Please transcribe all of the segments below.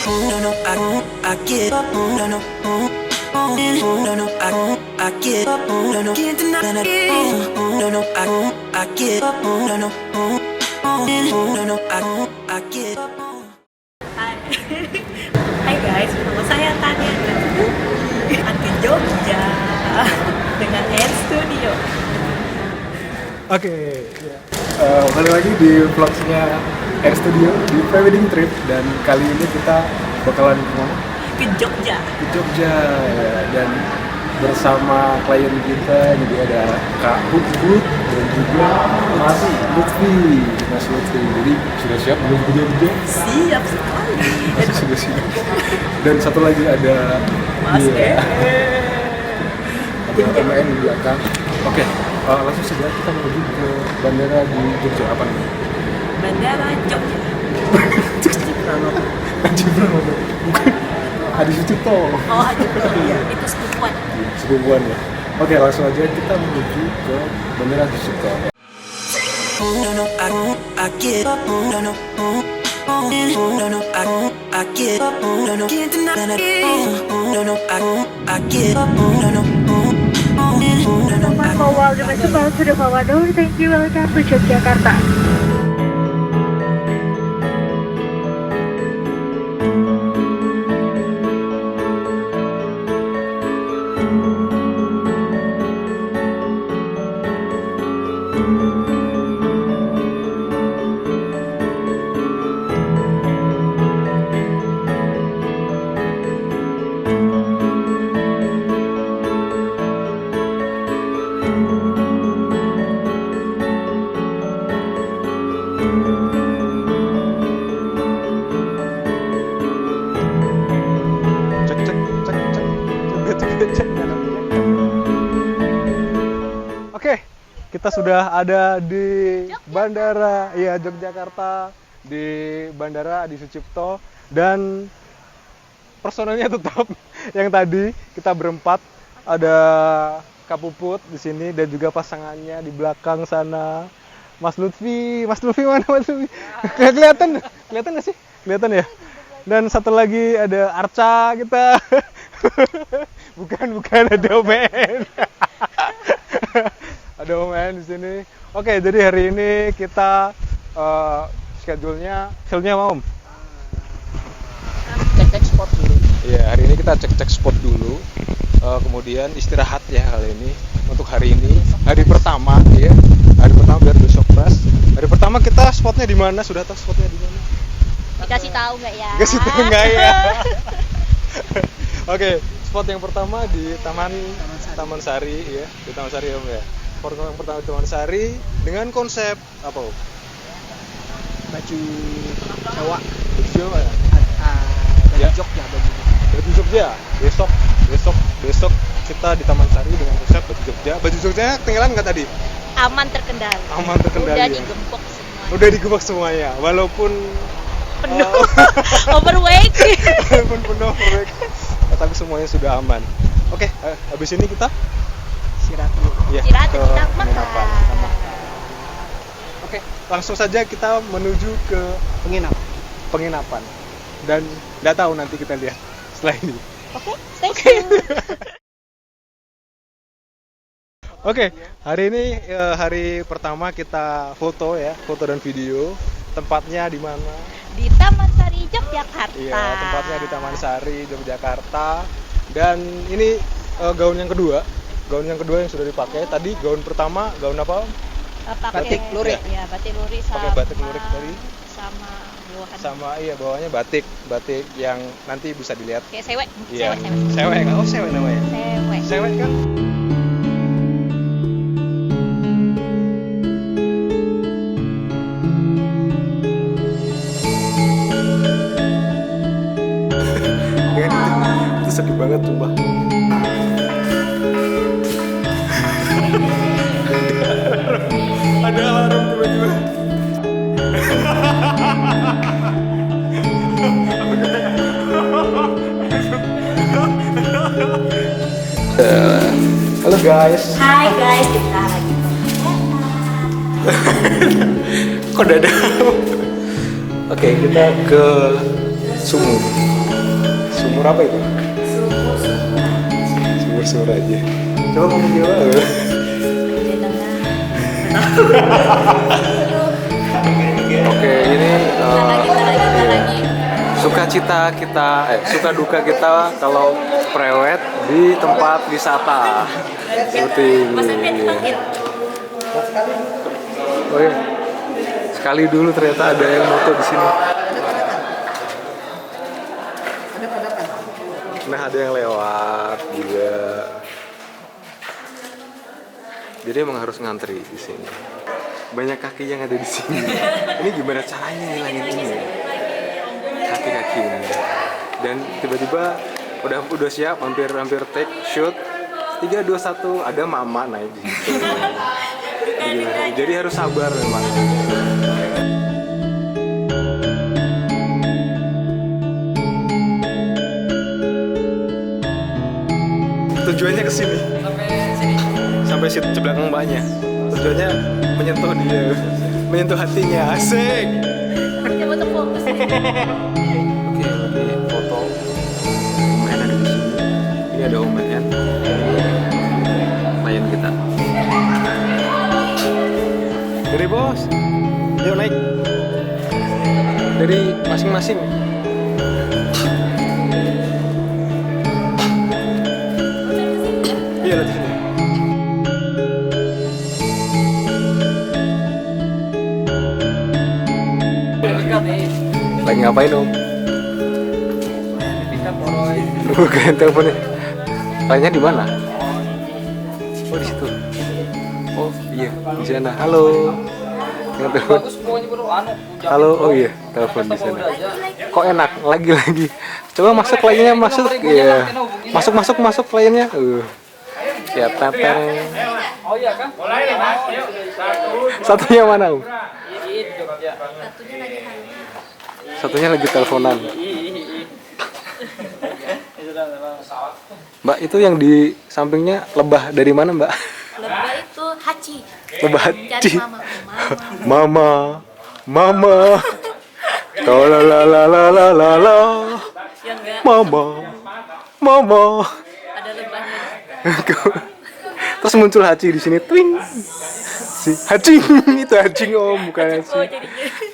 No, no, I get up. No, no, no, no, I get up. No, no, can't deny it. No, no, I get up. No, no, no, no, I get up. Hai. Hai guys, nama saya Tania Anti Jogja dengan Air Studio. Oke, balik lagi di vlogsnya Air Studio di pre-wedding trip. Dan kali ini kita bakalan kemana? Ke Jogja. Ke Jogja ya. Dan bersama klien kita, jadi ada Kak Puput dan juga Mas Lutfi. Jadi sudah siap belum kerja? Siap sekali. Sudah siap. Dan satu lagi ada Mas ada pemain di belakang. Oke, langsung saja kita menuju ke bandara di Jogja. Apa nih? Bandara Jogja. Haji Pranoto. Bukan Hadi Sucipto. Oh, iya. Itu sepupuan. Sepupuan ya. Oke, langsung aja kita menuju ke bandara Hadi Sucipto. No, no, I get up. No, no, no, no, I get up. No, no, can't deny it. No, no, I get up. No, no, Mawal dengan Sebal sudah Mawador, thank you, welcome to Yogyakarta. Oke, kita sudah ada di bandara ya Yogyakarta, di bandara Adi Sucipto, dan personelnya tetap yang tadi kita berempat. Ada Kak Puput di sini dan juga pasangannya di belakang sana, Mas Lutfi. Mas Lutfi mana Mas Lutfi? Kelihatan nggak sih? Kelihatan ya. Dan satu lagi ada Arca kita. bukan ada Omen. Ada Omen di sini. Oke, jadi hari ini kita schedule-nya mau Om. Cek spot dulu. Iya, hari ini kita cek spot dulu. Kemudian istirahat ya kali ini. Untuk hari ini, hari pertama ya. Hari pertama biar besok fresh. Hari pertama kita spotnya di mana? Sudah tahu spotnya di mana? Dikasih tahu nggak ya? Kasih tahu nggak ya? Oke, spot yang pertama di Taman Sari ya, di Taman Sari Om ya. Spot yang pertama di Taman Sari dengan konsep apa Om? Baju Jawa. Baju Jawa ya? Dari Ya. Jogja bajunya. Baju Jogja. Besok kita di Taman Sari dengan konsep baju Jogja. Baju Jogjanya ketinggalan nggak tadi? Aman terkendali. Aman terkendali. Udah Ya? digempok semua. Udah digembok semuanya, walaupun Penuh. Overweight. walaupun penuh overweight, tapi semuanya sudah aman. Oke, habis ini kita Istirahat dulu. ya, Istirahat, ke kita penginapan. makan. Oke, langsung saja kita menuju ke penginapan. Dan nggak tahu nanti kita lihat setelah ini. Oke, stay tune. Oke, hari ini hari pertama kita foto ya, foto dan video. Tempatnya di mana? Di Taman Sari Yogyakarta. Iya, tempatnya di Taman Sari, Yogyakarta. Dan ini gaun yang kedua yang sudah dipakai. Tadi gaun pertama, gaun apa? Pakai Batik lurik. Ya, batik lurik sama. Pakai batik lurik tadi. Sama bawahan. Sama iya bawahnya batik yang nanti bisa dilihat. Kayak sewek. Iya. Sewek. Sewek kan? Oh, sewek namanya. Sewek. Sewek kan? Itu sedih banget sumpah. Ada alarm tiba-tiba. Halo guys. Hai guys, kita lagi. Kok dada? Oke, kita ke Sumur. Sumur apa itu? Sumur aja. Coba kamu jawab. Oke, ini suka duka kita kalau prewed di tempat wisata seperti ini. Oh iya. Sekali dulu ternyata ada yang moto di sini. Nah, ada yang lewat juga. Jadi emang harus ngantri di sini. Banyak kaki yang ada di sini. Ini gimana caranya ngilangin ini? Kaki-kaki ini. Dan tiba-tiba udah siap, hampir take shoot. 3, 2, 1, ada mama naik di situ. Jadi harus sabar memang. Tujuannya ke sini. Sampai situ belakang mbaknya. Tujuannya menyentuh dia, menyentuh hatinya. Asik. Coba tuh fokus. Oke, lagi foto. Omen ada di sini. Ini ada Omen. Klien kita. Dari bos. Yuk naik. Dari masing-masing. Iya lah di sini. Lagi ngapain om? Bukan teleponnya. Tanya di mana? Oh di situ. Oh iya di sana. Halo. Yang telepon. Halo. Oh iya telepon di sana. Kok enak? Lagi. Coba masuk kliennya masuk. Iya. Masuk kliennya. Ya teteng. Oh iya kan? Mulai Mas. Yuk. Satunya mana om? Satunya lagi teleponan. Mbak, itu yang di sampingnya lebah dari mana, Mbak? Lebah itu haci. Lebah haci. Cari mama. Mama. Tolalalalala. Yang enggak Mama. ada lebahnya. Terus muncul haci di sini, twing. Si hacing, itu hacing om, bukan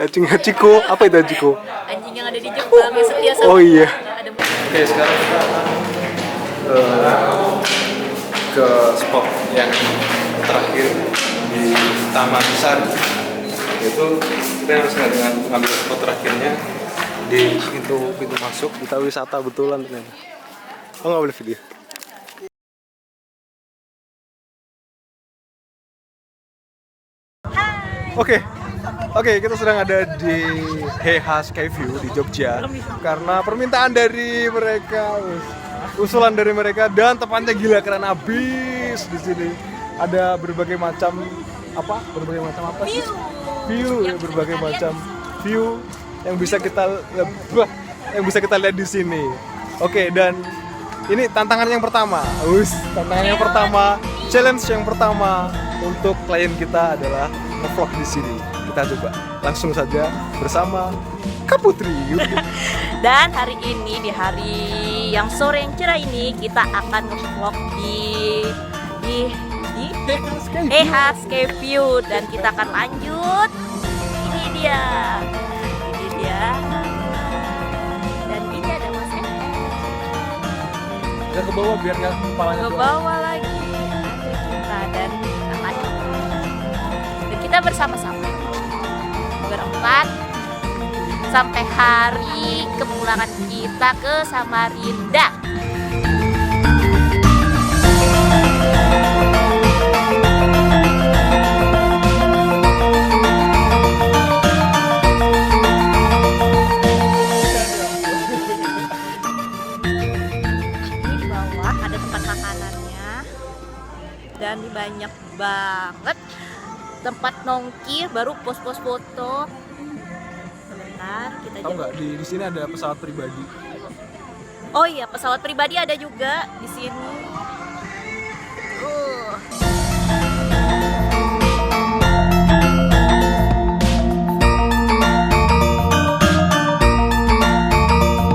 hacing. Haciko, apa itu haciko? Anjing yang ada di Jepang yang setia sama. Oh iya. Ada Oke, sekarang kita akan ke spot yang terakhir di Taman Sari. Yaitu kita harus dengan mengambil spot terakhirnya di pintu masuk. Kita wisata betulan ternyata. Oh nggak boleh video. Oke, kita sedang ada di Heha Skyview di Jogja karena permintaan dari mereka, usulan dari mereka, dan tempatnya gila keren abis di sini. Ada berbagai macam sih? View, berbagai macam view yang bisa kita lihat di sini. Oke, dan ini tantangan yang pertama. Challenge yang pertama untuk klien kita adalah nge-vlog di sini. Kita coba langsung saja bersama Kak Putri. Dan hari ini, di hari yang sore yang cerah ini, kita akan nge-vlog di Heha Skyview, dan kita akan lanjut. Ini dia. Dan ini ada Mas Udah ke bawah biar nggak kepalanya ke bawah lagi. Dan kita lanjut. Dan kita bersama-sama berempat sampai hari kepulangan kita ke Samarinda. Di bawah ada tempat makanannya dan banyak banget tempat nongki, baru pos-pos foto. Sebentar, kita Tahu nggak di sini ada pesawat pribadi. Oh iya, pesawat pribadi ada juga di sini. Di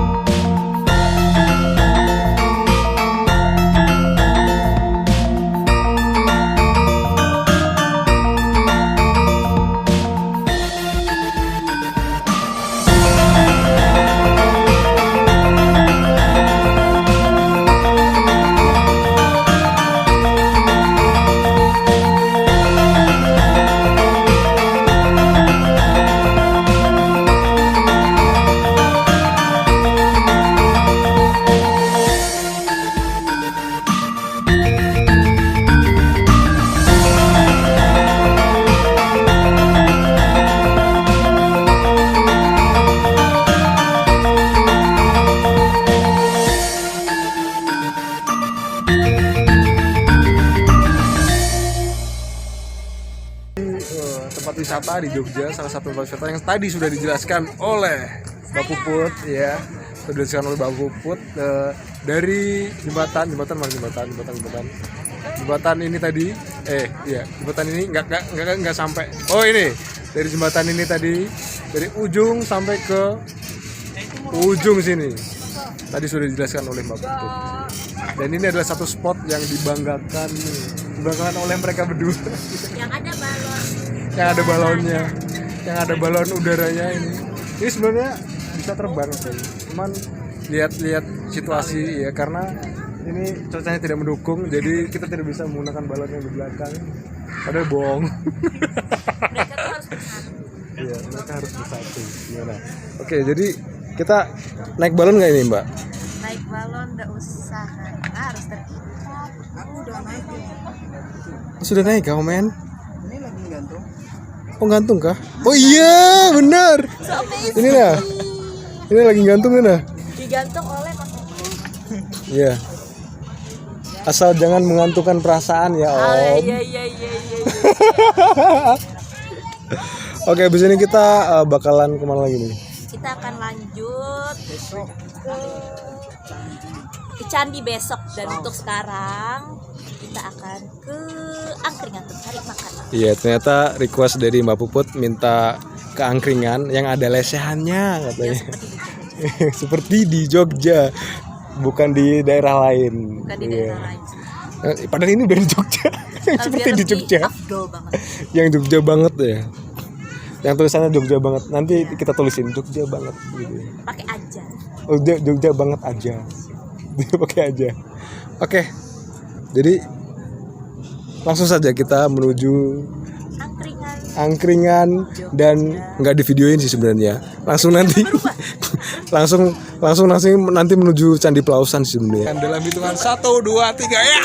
wisata di Jogja, salah satu tempat wisata yang tadi sudah dijelaskan oleh Mbak Puput ya. Sudah dijelaskan oleh Mbak Puput dari jembatan ini tadi jembatan ini nggak sampai. Oh ini dari jembatan ini tadi dari ujung sampai ke ujung sini tadi sudah dijelaskan oleh Mbak Puput. Dan ini adalah satu spot yang dibanggakan oleh mereka berdua. Yang ada balon. Yang ada balonnya, yang ada balon udaranya ini. Ini sebenarnya bisa terbang sih. Cuman lihat situasi ya, karena ini cuacanya tidak mendukung, jadi kita tidak bisa menggunakan balon yang di belakang. Padahal bohong. Mereka tuh harus bersatu. Iya, mereka harus bersatu. Gimana? Oke, jadi kita naik balon nggak ini, Mbak? Naik balon nggak usah, karena harus terikat. Aku udah naik. Sudah naik kah, men? Ini lagi gantung. Oh, gantung kah? Oh iya, benar. Ini lah. Ini lagi gantung nih. Digantung oleh Mas. Iya. Asal jangan mengantungkan perasaan ya, Om. Iya. Oke, abis ini kita bakalan kemana lagi nih? Kita akan lanjut ke Candi besok, dan untuk sekarang kita akan ke angkringan untuk cari makan. Iya, ternyata request dari Mbak Puput minta ke angkringan yang ada lesehannya katanya. Ya, Seperti di Jogja, bukan di daerah lain. bukan di daerah lain. Padahal ini udah di Jogja. Seperti di Jogja. Afdol banget. Yang Jogja banget ya. Yang tulisannya Jogja banget. Nanti kita tulisin Jogja banget gitu. Pakai aja. Oh, Jogja banget aja. Dia pakai aja. Oke. Jadi langsung saja kita menuju angkringan dan nggak di videoin sih sebenarnya. Langsung nanti langsung nanti menuju Candi Pelausan sih sebenarnya. Dalam hitungan 1 2 3 ya.